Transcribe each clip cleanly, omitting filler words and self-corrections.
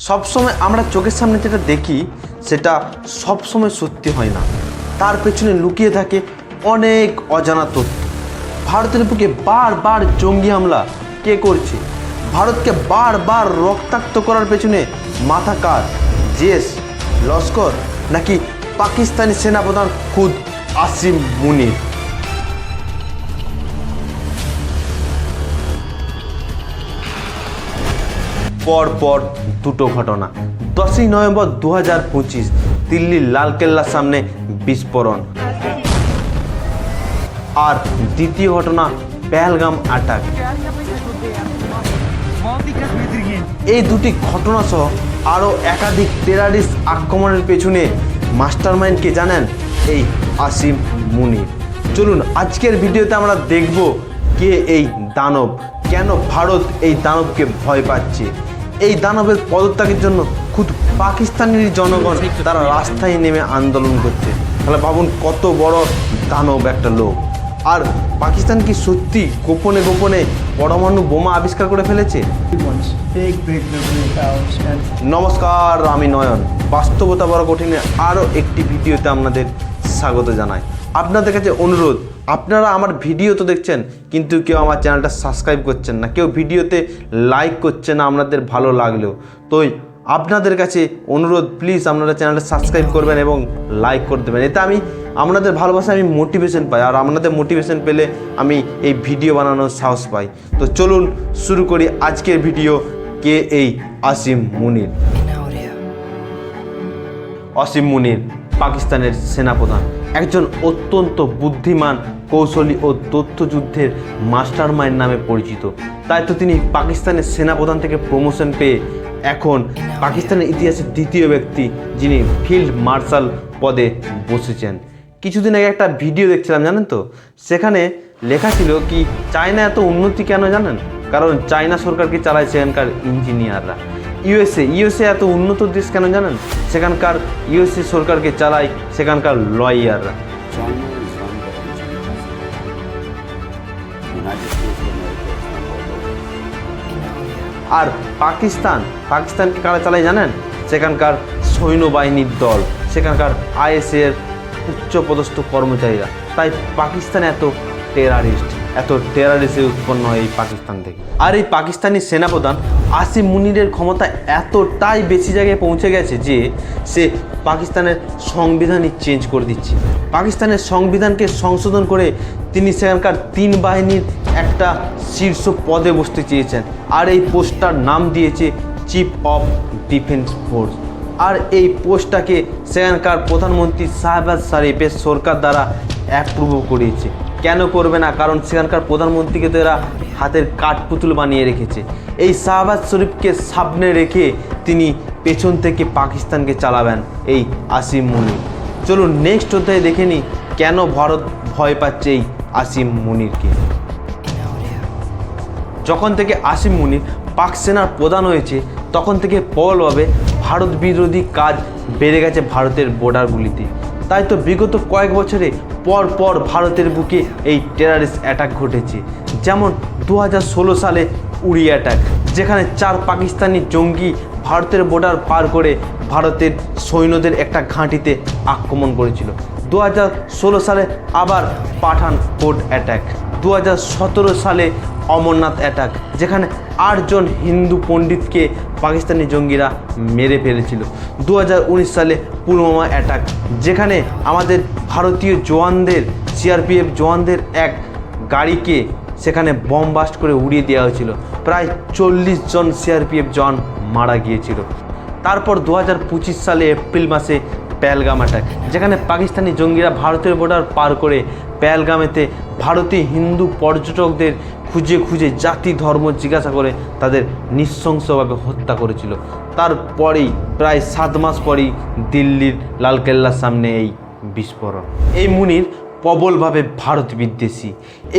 সবসময় আমরা চোখের সামনে যেটা দেখি সেটা সবসময় সত্যি হয় না, তার পেছনে লুকিয়ে থাকে অনেক অজানা তথ্য। ভারতের বুকে বারবার জঙ্গি হামলা কে করছে? ভারতকে বারবার রক্তাক্ত করার পেছনে মাথা কার? জেশ, লস্কর নাকি পাকিস্তানি সেনাপ্রধান খুদ আসিম মুনির? পর দুটো ঘটনা। 10ই নভেম্বর 2025 দিল্লির লালকেল্লার সামনে বিস্ফোরণ, আর দ্বিতীয় ঘটনা পেহেলগাম অ্যাটাক। এই দুটি ঘটনা সহ আরও একাধিক টেরারিস্ট আক্রমণের পেছনে মাস্টারমাইন্ডকে জানেন? এই আসিম মুনির। চলুন আজকের ভিডিওতে আমরা দেখব কে এই দানব, কেন ভারত এই দানবকে ভয় পাচ্ছে। এই দানবের পদত্যাগের জন্য খুদ পাকিস্তানের জনগণ তারা রাস্তায় নেমে আন্দোলন করছে। তাহলে ভাবুন কত বড় দানব একটা লোক। আর পাকিস্তান কি সত্যি গোপনে গোপনে পরমাণু বোমা আবিষ্কার করে ফেলেছে? নমস্কার, আমি নয়ন। বাস্তবতা বড় কঠিনে আরও একটি ভিডিওতে আপনাদের স্বাগত জানাই। আপনাদের কাছে অনুরোধ, আপনারা আমার ভিডিও তো দেখছেন কিন্তু কেউ আমার চ্যানেলটা সাবস্ক্রাইব করছেন না, কেউ ভিডিওতে লাইক করছেন না আপনাদের ভালো লাগলেও। তো আপনাদের কাছে অনুরোধ, প্লিজ আপনারা চ্যানেলটা সাবস্ক্রাইব করবেন এবং লাইক করে দেবেন। এতে আপনাদের ভালোবাসা আমি মোটিভেশন পাই, আর আপনাদের মোটিভেশন পেলে আমি এই ভিডিও বানানোর সাহস পাই। তো চলুন শুরু করি আজকের ভিডিও। কে এই আসিম মুনির? আসিম মুনির পাকিস্তানের সেনাপ্রধান, একজন অত্যন্ত বুদ্ধিমান, কৌশলী ও তথ্যযুদ্ধের মাস্টারমাইন্ড নামে পরিচিত। তাই তো তিনি পাকিস্তানের সেনাপ্রধান থেকে প্রমোশন পেয়ে এখন পাকিস্তানের ইতিহাসের দ্বিতীয় ব্যক্তি যিনি ফিল্ড মার্শাল পদে বসেছেন। কিছুদিন আগে একটা ভিডিও দেখছিলাম, জানেন তো, সেখানে লেখা ছিল কি চায়না এত উন্নতি কেন জানেন? কারণ চায়না সরকারকে চালায় সেখানকার ইঞ্জিনিয়াররা। ইউএসএ এত উন্নত দেশ কেন জানেন? সেখানকার ইউএসএ সরকারকে চালায় সেখানকার লয়াররা। আর পাকিস্তানকে কারা চালায় জানেন? সেখানকার সৈন্যবাহিনীর দল, সেখানকার আইএসএর উচ্চপদস্থ কর্মচারীরা। তাই পাকিস্তান এত টেরারিস্ট উৎপন্ন হয় এই পাকিস্তান থেকে। আর এই পাকিস্তানি সেনাপ্রধান আসিম মুনিরের ক্ষমতা এতটাই বেশি জায়গায় পৌঁছে গেছে যে সে পাকিস্তানের সংবিধানই চেঞ্জ করে দিচ্ছে। পাকিস্তানের সংবিধানকে সংশোধন করে তিনি সেখানকার 3 বাহিনীর একটা শীর্ষ পদে বসতে চেয়েছেন, আর এই পোস্টটার নাম দিয়েছে চিফ অফ ডিফেন্স ফোর্স। আর এই পোস্টটাকে সেখানকার প্রধানমন্ত্রী শাহবাজ শরীফের সরকার দ্বারা অ্যাপ্রুভ করিয়েছে। কেন করবে না? কারণ সেখানকার প্রধানমন্ত্রীকে তো এরা হাতের কাঠপুতুল বানিয়ে রেখেছে। এই শাহবাজ শরীফকে সামনে রেখে তিনি পেছন থেকে পাকিস্তানকে চালাবেন এই আসিম মুনির। চলুন নেক্সট অধ্যায়ে দেখে নিই কেন ভারত ভয় পাচ্ছে এই আসিম মুনিরকে। যখন থেকে আসিম মুনির পাক সেনার প্রধান হয়েছে তখন থেকে প্রবলভাবে ভারত বিরোধী কাজ বেড়ে গেছে ভারতের বর্ডারগুলিতে। তাই তো বিগত কয়েক বছরে পর ভারতের বুকে এই টেরারিস্ট অ্যাটাক ঘটেছে। যেমন 2016 সালে উড়ি অ্যাটাক, যেখানে 4 পাকিস্তানি জঙ্গি ভারতের বর্ডার পার করে ভারতের সৈন্যদের একটা ঘাঁটিতে আক্রমণ করেছিল। 2016 সালে আবার পাঠান কোট অ্যাটাক। 2017 সালে অমরনাথ অ্যাটাক, যেখানে 8 জন হিন্দু পণ্ডিতকে পাকিস্তানি জঙ্গিরা মেরে ফেলেছিল। 2019 সালে পুলওয়ামা অ্যাটাক, যেখানে আমাদের ভারতীয় জওয়ানদের, সিআরপিএফ জওয়ানদের এক গাড়িকে সেখানে বম ব্লাস্ট করে উড়িয়ে দেওয়া হয়েছিল। প্রায় 40 জন সিআরপিএফ জওয়ান মারা গিয়েছিল। তারপর 2025 সালে এপ্রিল মাসে পেহেলগাম অ্যাটাক, যেখানে পাকিস্তানি জঙ্গিরা ভারতের বর্ডার পার করে পেহেলগামেতে ভারতীয় হিন্দু পর্যটকদের খুঁজে জাতি ধর্ম জিজ্ঞাসা করে তাদের নৃশংসভাবে হত্যা করেছিল। তারপরেই প্রায় 7 মাস পরেই দিল্লির লালকেল্লার সামনে এই বিস্ফোরণ। এই মুনির প্রবলভাবে ভারত বিদ্বেষী।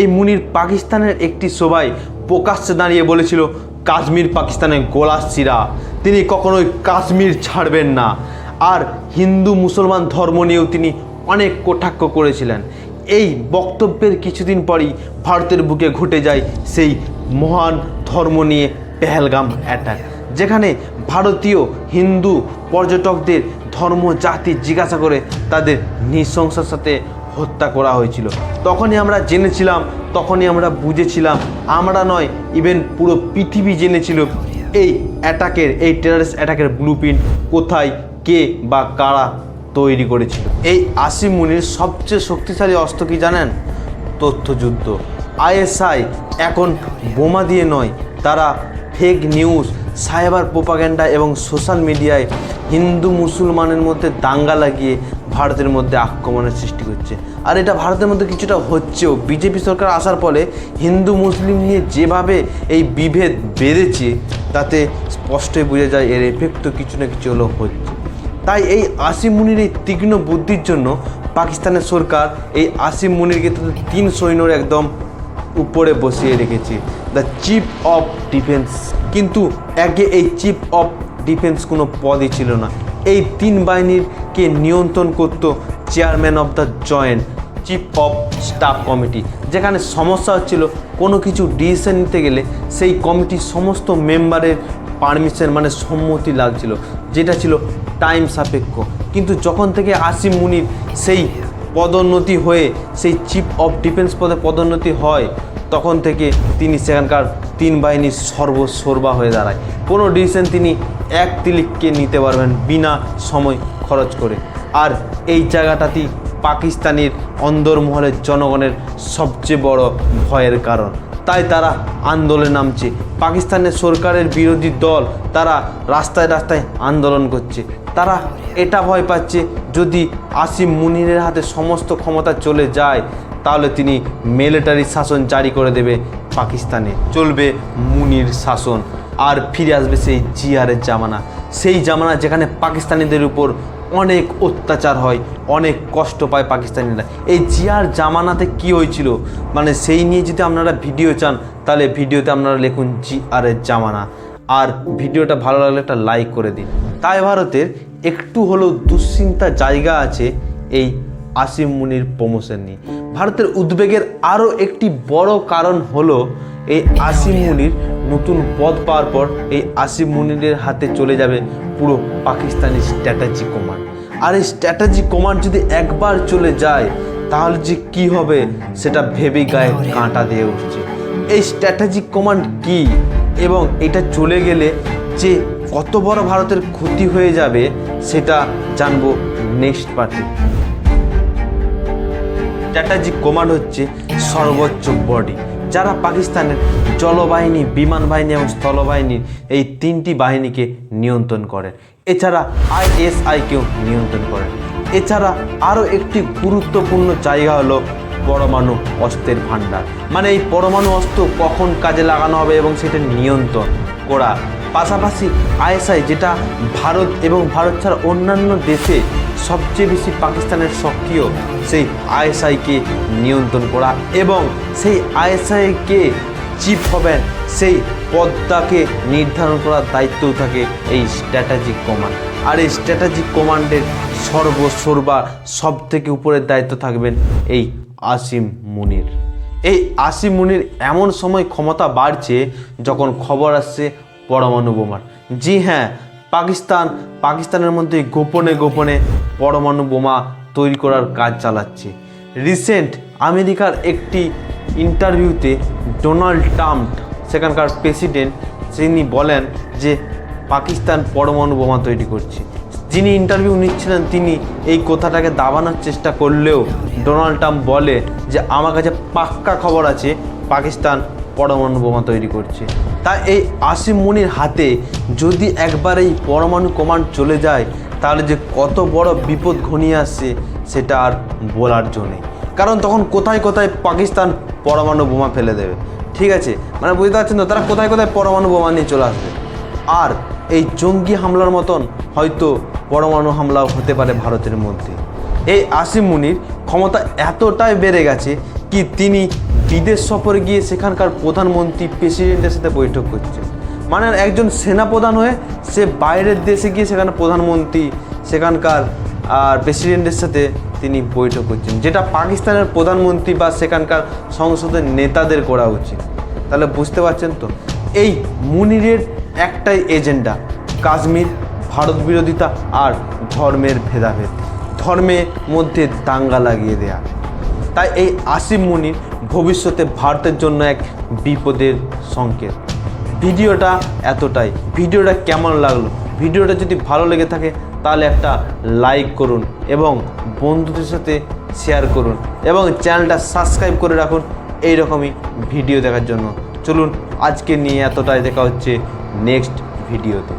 এই মুনির পাকিস্তানের একটি সভায় প্রকাশ্যে দাঁড়িয়ে বলেছিল কাশ্মীর পাকিস্তানের গোলার শিরা, তিনি কখনোই কাশ্মীর ছাড়বেন না। আর হিন্দু মুসলমান ধর্ম নিয়েও তিনি অনেক কটাক্ষ করেছিলেন। এই বক্তব্যের কিছুদিন পরই ভারতের বুকে ঘটে যায় সেই মহান ধর্ম নিয়ে পেহেলগাম অ্যাটাক, যেখানে ভারতীয় হিন্দু পর্যটকদের ধর্ম জাতি জিজ্ঞাসা করে তাদের নৃশংসতার সাথে হত্যা করা হয়েছিল। তখনই আমরা জেনেছিলাম, তখনই আমরা বুঝেছিলাম, আমরা নয় ইভেন পুরো পৃথিবী জেনেছিল এই অ্যাটাকের, এই টেররিস্ট অ্যাটাকের ব্লুপ্রিন্ট কোথায়, কে বা কারা তৈরি করেছিল। এই আসিম মুনির সবচেয়ে শক্তিশালী অস্ত্র কি জানেন? তথ্যযুদ্ধ। আইএসআই এখন বোমা দিয়ে নয়, তারা ফেক নিউজ, সাইবার প্রোপাগ্যান্ডা এবং সোশ্যাল মিডিয়ায় হিন্দু মুসলমানের মধ্যে দাঙ্গা লাগিয়ে ভারতের মধ্যে আক্রমণের সৃষ্টি করছে। আর এটা ভারতের মধ্যে কিছুটা হচ্ছেও। বিজেপি সরকার আসার ফলে হিন্দু মুসলিম নিয়ে যেভাবে এই বিভেদ বেড়েছে তাতে স্পষ্টই বোঝা যায় এর এফেক্ট কিছু না কিছু হলেও হচ্ছে। তাই এই আসিম মুনির এই তীক্ষ্ণ বুদ্ধির জন্য পাকিস্তানের সরকার এই আসিম মুনিরকে তাদের 3 সৈন্যর একদম উপরে বসিয়ে রেখেছে, দ্য চিফ অফ ডিফেন্স। কিন্তু আগে এই চিফ অফ ডিফেন্স কোনো পদই ছিল না। এই 3 বাহিনীরকে নিয়ন্ত্রণ করত chairman of the joint chief of staff committee. যেখানে সমস্যা হচ্ছিল কোনো কিছু ডিসিশন নিতে গেলে সেই কমিটির সমস্ত মেম্বারের পারমিশন মানে সম্মতি লাগছিল, যেটা ছিল টাইম সাপেক্ষ। কিন্তু যখন থেকে আসিম মুনির সেই পদোন্নতি হয়ে সেই চিফ অফ ডিফেন্স পদে পদোন্নতি হয়, তখন থেকে তিনি সেখানকার 3 বাহিনীর সর্বসর্বা হয়ে দাঁড়ায়। কোনো ডিসিশন তিনি এক তিলিককে নিতে পারবেন বিনা সময় খরচ করে। আর এই জায়গাটাতেই পাকিস্তানের অন্দরমহলের জনগণের সবচেয়ে বড় ভয়ের কারণ। তাই তারা আন্দোলনে নামছে। পাকিস্তানের সরকারের বিরোধী দল তারা রাস্তায় রাস্তায় আন্দোলন করছে। তারা এটা ভয় পাচ্ছে যদি আসিম মুনিরের হাতে সমস্ত ক্ষমতা চলে যায় তাহলে তিনি মিলিটারি শাসন জারি করে দেবে, পাকিস্তানে চলবে মুনির শাসন। আর ফিরে আসবে সেই জিয়ারের জামানা, সেই জামানা যেখানে পাকিস্তানিদের উপর অনেক অত্যাচার হয়, অনেক কষ্ট পায় পাকিস্তানিরা। এই জিয়ার জামানাতে কি হয়েছিল মানে সেই নিয়ে যদি আপনারা ভিডিও চান তাহলে ভিডিওতে আপনারা লিখুন জিয়ারের জামানা। আর ভিডিওটা ভালো লাগলে একটা লাইক করে দিন। তাই ভারতের একটু হলেও দুশ্চিন্তা জায়গা আছে এই আসিম মুনির প্রমোশন নিয়ে। ভারতের উদ্বেগের আরও একটি বড় কারণ হলো এই আসিম মুনির নতুন পদ পাওয়ার পর এই আসিম মুনিরের হাতে চলে যাবে পুরো পাকিস্তানি স্ট্র্যাটেজি কমান্ড। আর এই স্ট্র্যাটেজি কমান্ড যদি একবার চলে যায় তাহলে যে কি হবে সেটা ভেবেই গায়ে কাঁটা দিয়ে উঠছে। এই স্ট্র্যাটেজিক কমান্ড কি এবং এটা চলে গেলে যে কত বড় ভারতের ক্ষতি হয়ে যাবে সেটা জানবো নেক্সট পার্টে। স্ট্র্যাটেজিক কমান্ড হচ্ছে সর্বোচ্চ বডি যারা পাকিস্তানের জলবাহিনী, বিমান বাহিনী এবং স্থলবাহিনীর এই 3টি বাহিনীকে নিয়ন্ত্রণ করে। এছাড়া আইএসআইকেও নিয়ন্ত্রণ করে। এছাড়া আরও একটি গুরুত্বপূর্ণ জায়গা হলো পরমাণু অস্ত্রের ভাণ্ডার, মানে এই পরমাণু অস্ত্র কখন কাজে লাগানো হবে এবং সেটা নিয়ন্ত্রণ করা। পাশাপাশি আইএসআই যেটা ভারত এবং ভারত ছাড়া অন্যান্য দেশে সবচেয়ে বেশি পাকিস্তানের সক্রিয়, সেই আইএসআইকে নিয়ন্ত্রণ করা এবং সেই আইএসআইকে চিফ হবেন সেই পদটাকে নির্ধারণ করার দায়িত্বও থাকে এই স্ট্র্যাটেজিক কমান্ড। আর এই স্ট্র্যাটেজিক কমান্ডের সর্বসর্বা সব থেকে উপরের দায়িত্ব থাকবেন এই আসিম মুনির। এই আসিম মুনির এমন সময় ক্ষমতা বাড়ছে যখন খবর আসছে পরমাণু বোমার। জি হ্যাঁ, পাকিস্তানের মধ্যে গোপনে গোপনে পরমাণু বোমা তৈরি করার কাজ চালাচ্ছে। রিসেন্ট আমেরিকার একটি ইন্টারভিউতে ডোনাল্ড ট্রাম্প, সেখানকার প্রেসিডেন্ট, তিনি বলেন যে পাকিস্তান পরমাণু বোমা তৈরি করছে। যিনি ইন্টারভিউ নিচ্ছিলেন তিনি এই কথাটাকে দাবানোর চেষ্টা করলেও ডোনাল্ড ট্রাম্প বলে যে আমার কাছে পাক্কা খবর আছে পাকিস্তান পরমাণু বোমা তৈরি করছে। তাই এই আসিম মুনির হাতে যদি একবার এই পরমাণু কমান্ড চলে যায় তাহলে যে কত বড় বিপদ ঘনিয়ে আসছে সেটা আর বলার জন্যে। কারণ তখন কোথায় কোথায় পাকিস্তান পরমাণু বোমা ফেলে দেবে। ঠিক আছে, মানে বুঝতে পারছেন তো, তারা কোথায় কোথায় পরমাণু বোমা নিয়ে চলে আসবে। আর এই জঙ্গি হামলার মতন হয়তো পরমাণু হামলাও হতে পারে ভারতের মধ্যে। এই আসিম মুনির ক্ষমতা এতটাই বেড়ে গেছে কি তিনি বিদেশ সফরে গিয়ে সেখানকার প্রধানমন্ত্রী, প্রেসিডেন্টের সাথে বৈঠক করছে। মানে একজন সেনাপ্রধান হয়ে সে বাইরের দেশে গিয়ে সেখানে প্রধানমন্ত্রী, সেখানকার প্রেসিডেন্টের সাথে তিনি বৈঠক করছেন, যেটা পাকিস্তানের প্রধানমন্ত্রী বা সেখানকার সংসদের নেতাদের করা উচিত। তাহলে বুঝতে পারছেন তো এই মুনিরের একটাই এজেন্ডা, কাশ্মীর, ভারত বিরোধিতা আর ধর্মের ভেদাভেদ, ধর্মের মধ্যে দাঙ্গা লাগিয়ে দেয়া। তাই এই আসিম মুনির ভবিষ্যতে ভারতের জন্য এক বিপদের সংকেত। ভিডিওটা এতটাই। ভিডিওটা কেমন লাগলো? ভিডিওটা যদি ভালো লেগে থাকে তাহলে একটা লাইক করুন এবং বন্ধুদের সাথে শেয়ার করুন এবং চ্যানেলটা সাবস্ক্রাইব করে রাখুন এই রকমই ভিডিও দেখার জন্য। চলুন আজকে নিয়ে এতটাই, দেখা হচ্ছে নেক্সট ভিডিওতে।